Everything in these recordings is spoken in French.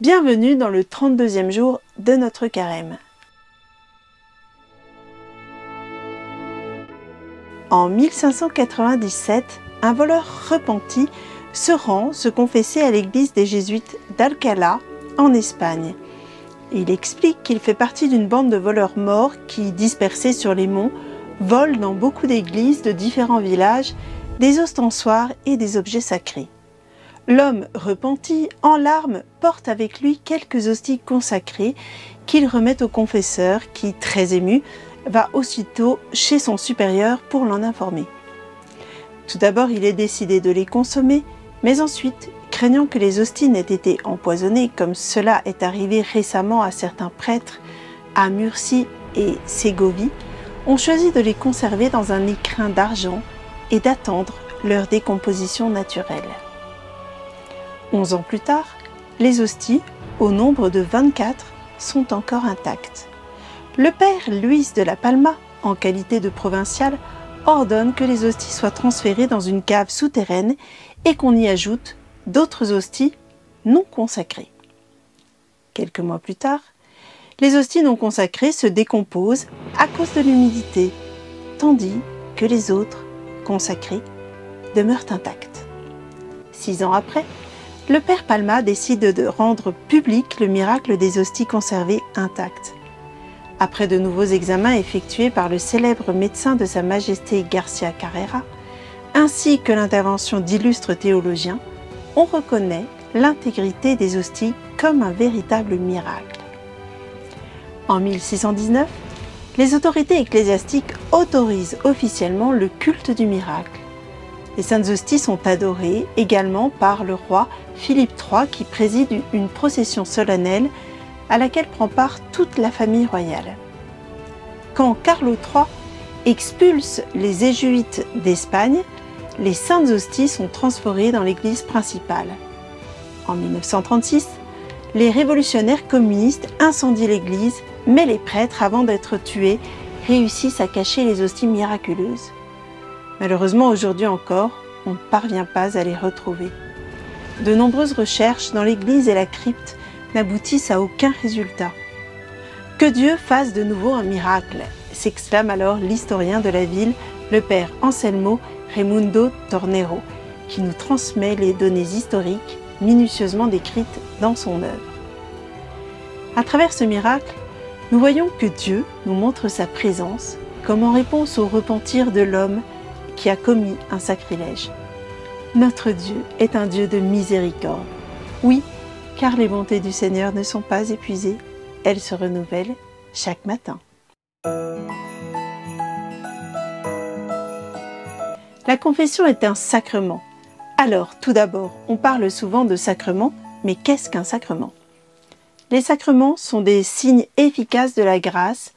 Bienvenue dans le 32e jour de notre carême. En 1597, un voleur repenti se rend se confesser à l'église des jésuites d'Alcalá, en Espagne. Il explique qu'il fait partie d'une bande de voleurs morts qui, dispersés sur les monts, volent dans beaucoup d'églises de différents villages des ostensoirs et des objets sacrés. L'homme repenti, en larmes, porte avec lui quelques hosties consacrées qu'il remet au confesseur qui, très ému, va aussitôt chez son supérieur pour l'en informer. Tout d'abord, il est décidé de les consommer, mais ensuite, craignant que les hosties n'aient été empoisonnées, comme cela est arrivé récemment à certains prêtres à Murcie et Ségovie, on choisit de les conserver dans un écrin d'argent et d'attendre leur décomposition naturelle. 11 ans plus tard, les hosties, au nombre de 24, sont encore intactes. Le père Luis de la Palma, en qualité de provincial, ordonne que les hosties soient transférées dans une cave souterraine et qu'on y ajoute d'autres hosties non consacrées. Quelques mois plus tard, les hosties non consacrées se décomposent à cause de l'humidité, tandis que les autres, consacrées, demeurent intactes. 6 ans après, le père Palma décide de rendre public le miracle des hosties conservées intactes. Après de nouveaux examens effectués par le célèbre médecin de Sa Majesté Garcia Carrera, ainsi que l'intervention d'illustres théologiens, on reconnaît l'intégrité des hosties comme un véritable miracle. En 1619, les autorités ecclésiastiques autorisent officiellement le culte du miracle. Les saintes hosties sont adorées également par le roi Philippe III qui préside une procession solennelle à laquelle prend part toute la famille royale. Quand Carlo III expulse les jésuites d'Espagne, les saintes hosties sont transférées dans l'église principale. En 1936, les révolutionnaires communistes incendient l'église, mais les prêtres, avant d'être tués, réussissent à cacher les hosties miraculeuses. Malheureusement, aujourd'hui encore, on ne parvient pas à les retrouver. De nombreuses recherches dans l'église et la crypte n'aboutissent à aucun résultat. Que Dieu fasse de nouveau un miracle, s'exclame alors l'historien de la ville, le père Anselmo Raimundo Tornero, qui nous transmet les données historiques minutieusement décrites dans son œuvre. À travers ce miracle, nous voyons que Dieu nous montre sa présence comme en réponse au repentir de l'homme qui a commis un sacrilège. Notre Dieu est un Dieu de miséricorde. Oui, car les bontés du Seigneur ne sont pas épuisées, elles se renouvellent chaque matin. La confession est un sacrement. Alors, tout d'abord, on parle souvent de sacrement, mais qu'est-ce qu'un sacrement? Les sacrements sont des signes efficaces de la grâce,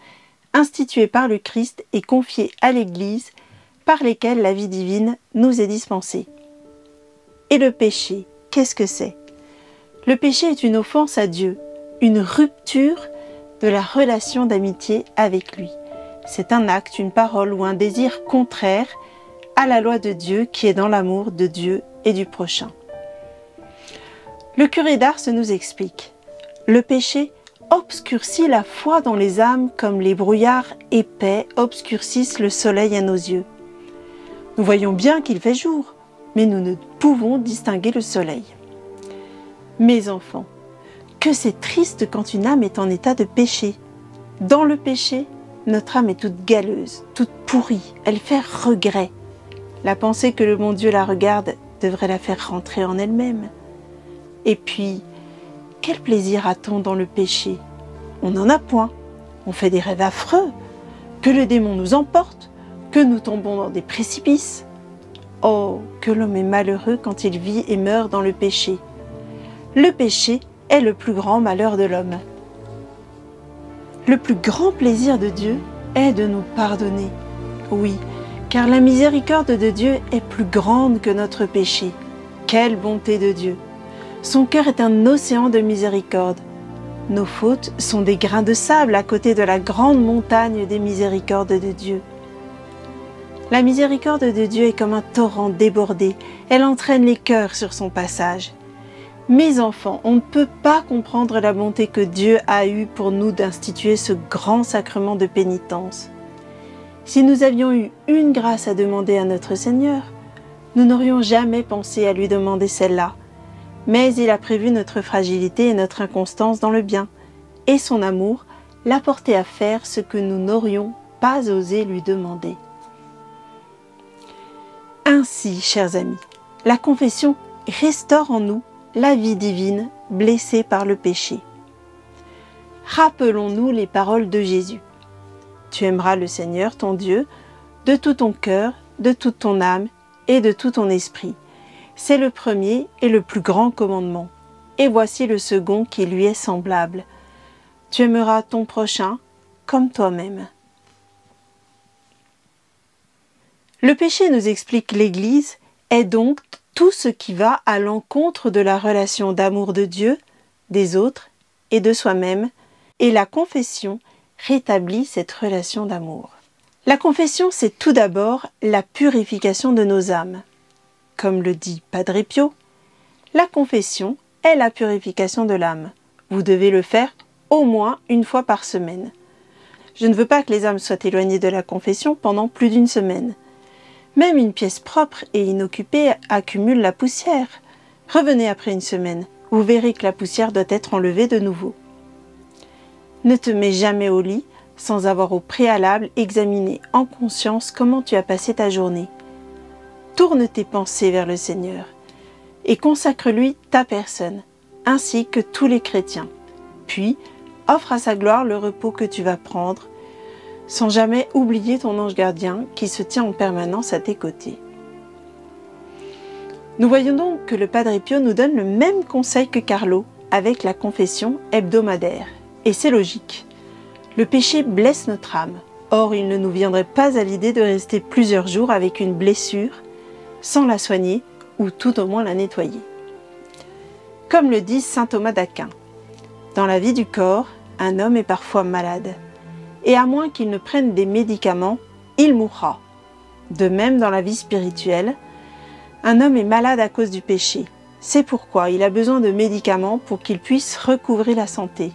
institués par le Christ et confiés à l'Église, par lesquels la vie divine nous est dispensée. Et le péché, qu'est-ce que c'est? Le péché est une offense à Dieu, une rupture de la relation d'amitié avec lui. C'est un acte, une parole ou un désir contraire à la loi de Dieu qui est dans l'amour de Dieu et du prochain. Le curé d'Ars nous explique: le péché obscurcit la foi dans les âmes comme les brouillards épais obscurcissent le soleil à nos yeux. Nous voyons bien qu'il fait jour, mais nous ne pouvons distinguer le soleil. Mes enfants, que c'est triste quand une âme est en état de péché. Dans le péché, notre âme est toute galeuse, toute pourrie, elle fait regret. La pensée que le bon Dieu la regarde devrait la faire rentrer en elle-même. Et puis, quel plaisir a-t-on dans le péché? On n'en a point, on fait des rêves affreux, que le démon nous emporte, que nous tombons dans des précipices. Oh, que l'homme est malheureux quand il vit et meurt dans le péché. Le péché est le plus grand malheur de l'homme. Le plus grand plaisir de Dieu est de nous pardonner. Oui, car la miséricorde de Dieu est plus grande que notre péché. Quelle bonté de Dieu! Son cœur est un océan de miséricorde. Nos fautes sont des grains de sable à côté de la grande montagne des miséricordes de Dieu. La miséricorde de Dieu est comme un torrent débordé, elle entraîne les cœurs sur son passage. Mes enfants, on ne peut pas comprendre la bonté que Dieu a eue pour nous d'instituer ce grand sacrement de pénitence. Si nous avions eu une grâce à demander à notre Seigneur, nous n'aurions jamais pensé à lui demander celle-là. Mais il a prévu notre fragilité et notre inconstance dans le bien, et son amour l'a porté à faire ce que nous n'aurions pas osé lui demander. Ainsi, chers amis, la confession restaure en nous la vie divine blessée par le péché. Rappelons-nous les paroles de Jésus. Tu aimeras le Seigneur, ton Dieu, de tout ton cœur, de toute ton âme et de tout ton esprit. C'est le premier et le plus grand commandement. Et voici le second qui lui est semblable. Tu aimeras ton prochain comme toi-même. Le péché, nous explique l'Église, est donc tout ce qui va à l'encontre de la relation d'amour de Dieu, des autres et de soi-même, et la confession rétablit cette relation d'amour. La confession, c'est tout d'abord la purification de nos âmes. Comme le dit Padre Pio, la confession est la purification de l'âme. Vous devez le faire au moins une fois par semaine. Je ne veux pas que les âmes soient éloignées de la confession pendant plus d'une semaine. Même une pièce propre et inoccupée accumule la poussière. Revenez après une semaine, vous verrez que la poussière doit être enlevée de nouveau. Ne te mets jamais au lit sans avoir au préalable examiné en conscience comment tu as passé ta journée. Tourne tes pensées vers le Seigneur et consacre-lui ta personne, ainsi que tous les chrétiens. Puis, offre à sa gloire le repos que tu vas prendre, sans jamais oublier ton ange gardien qui se tient en permanence à tes côtés. Nous voyons donc que le Padre Pio nous donne le même conseil que Carlo avec la confession hebdomadaire. Et c'est logique. Le péché blesse notre âme. Or, il ne nous viendrait pas à l'idée de rester plusieurs jours avec une blessure sans la soigner ou tout au moins la nettoyer. Comme le dit saint Thomas d'Aquin, dans la vie du corps, un homme est parfois malade. Et à moins qu'il ne prenne des médicaments, il mourra. De même dans la vie spirituelle, un homme est malade à cause du péché. C'est pourquoi il a besoin de médicaments pour qu'il puisse recouvrer la santé.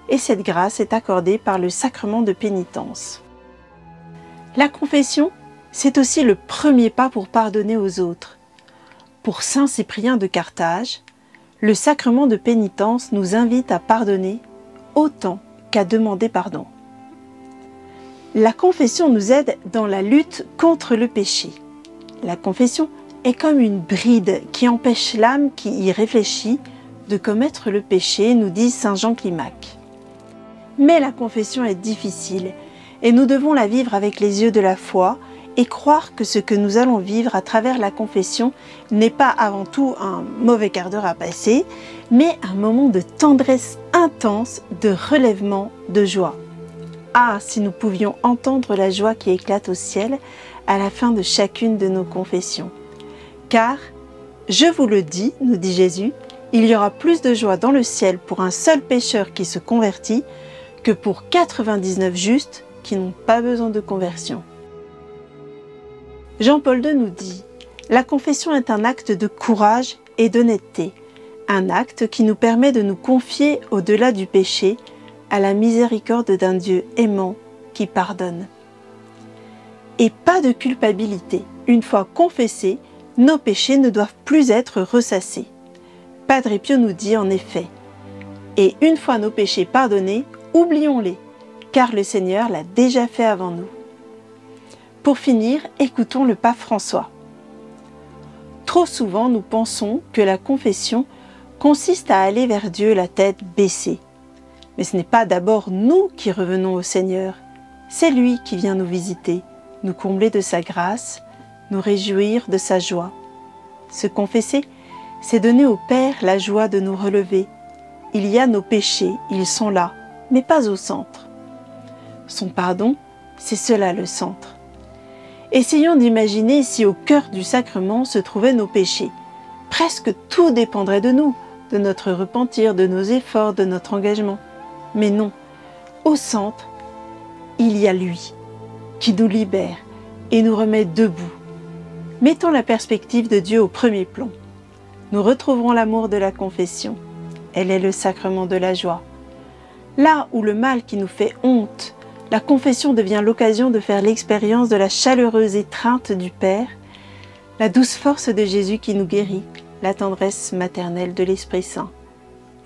Et cette grâce est accordée par le sacrement de pénitence. La confession, c'est aussi le premier pas pour pardonner aux autres. Pour saint Cyprien de Carthage, le sacrement de pénitence nous invite à pardonner autant qu'à demander pardon. La confession nous aide dans la lutte contre le péché. La confession est comme une bride qui empêche l'âme qui y réfléchit de commettre le péché, nous dit saint Jean Climac. Mais la confession est difficile et nous devons la vivre avec les yeux de la foi et croire que ce que nous allons vivre à travers la confession n'est pas avant tout un mauvais quart d'heure à passer, mais un moment de tendresse intense, de relèvement, de joie. Ah, si nous pouvions entendre la joie qui éclate au ciel à la fin de chacune de nos confessions. Car, je vous le dis, nous dit Jésus, il y aura plus de joie dans le ciel pour un seul pécheur qui se convertit que pour 99 justes qui n'ont pas besoin de conversion. Jean-Paul II nous dit « La confession est un acte de courage et d'honnêteté, un acte qui nous permet de nous confier au-delà du péché à la miséricorde d'un Dieu aimant qui pardonne. Et pas de culpabilité. Une fois confessés, nos péchés ne doivent plus être ressassés. Padre Pio nous dit en effet « Et une fois nos péchés pardonnés, oublions-les, car le Seigneur l'a déjà fait avant nous. » Pour finir, écoutons le pape François. Trop souvent, nous pensons que la confession consiste à aller vers Dieu la tête baissée. Mais ce n'est pas d'abord nous qui revenons au Seigneur, c'est lui qui vient nous visiter, nous combler de sa grâce, nous réjouir de sa joie. Se confesser, c'est donner au Père la joie de nous relever. Il y a nos péchés, ils sont là, mais pas au centre. Son pardon, c'est cela le centre. Essayons d'imaginer si au cœur du sacrement se trouvaient nos péchés. Presque tout dépendrait de nous, de notre repentir, de nos efforts, de notre engagement. Mais non, au centre, il y a lui, qui nous libère et nous remet debout. Mettons la perspective de Dieu au premier plan. nous retrouverons l'amour de la confession. Elle est le sacrement de la joie. Là où le mal qui nous fait honte, la confession devient l'occasion de faire l'expérience de la chaleureuse étreinte du Père, la douce force de Jésus qui nous guérit, la tendresse maternelle de l'Esprit Saint.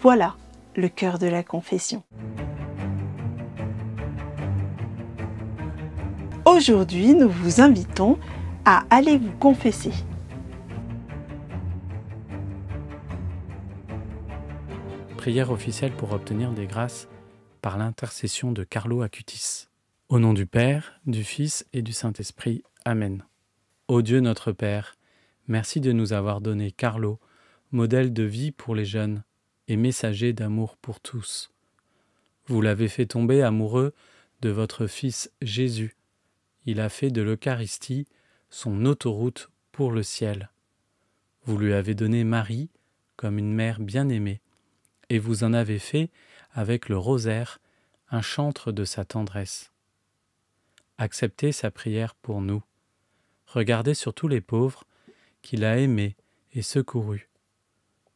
Voilà le cœur de la confession. Aujourd'hui, nous vous invitons à aller vous confesser. Prière officielle pour obtenir des grâces par l'intercession de Carlo Acutis. Au nom du Père, du Fils et du Saint-Esprit. Amen. Ô Dieu notre Père, merci de nous avoir donné Carlo, modèle de vie pour les jeunes et messager d'amour pour tous. Vous l'avez fait tomber amoureux de votre Fils Jésus. Il a fait de l'Eucharistie son autoroute pour le ciel. Vous lui avez donné Marie comme une mère bien-aimée, et vous en avez fait, avec le rosaire, un chantre de sa tendresse. Acceptez sa prière pour nous. Regardez sur tous les pauvres qu'il a aimés et secourus.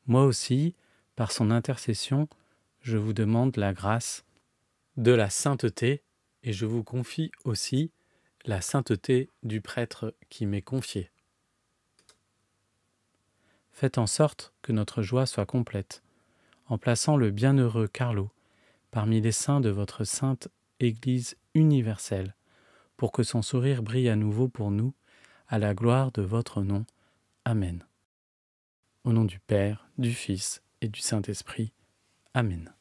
Moi aussi, par son intercession, je vous demande la grâce de la sainteté, et je vous confie aussi la sainteté du prêtre qui m'est confié. Faites en sorte que notre joie soit complète, en plaçant le bienheureux Carlo parmi les saints de votre sainte Église universelle, pour que son sourire brille à nouveau pour nous, à la gloire de votre nom. Amen. Au nom du Père, du Fils et du Saint-Esprit. Amen.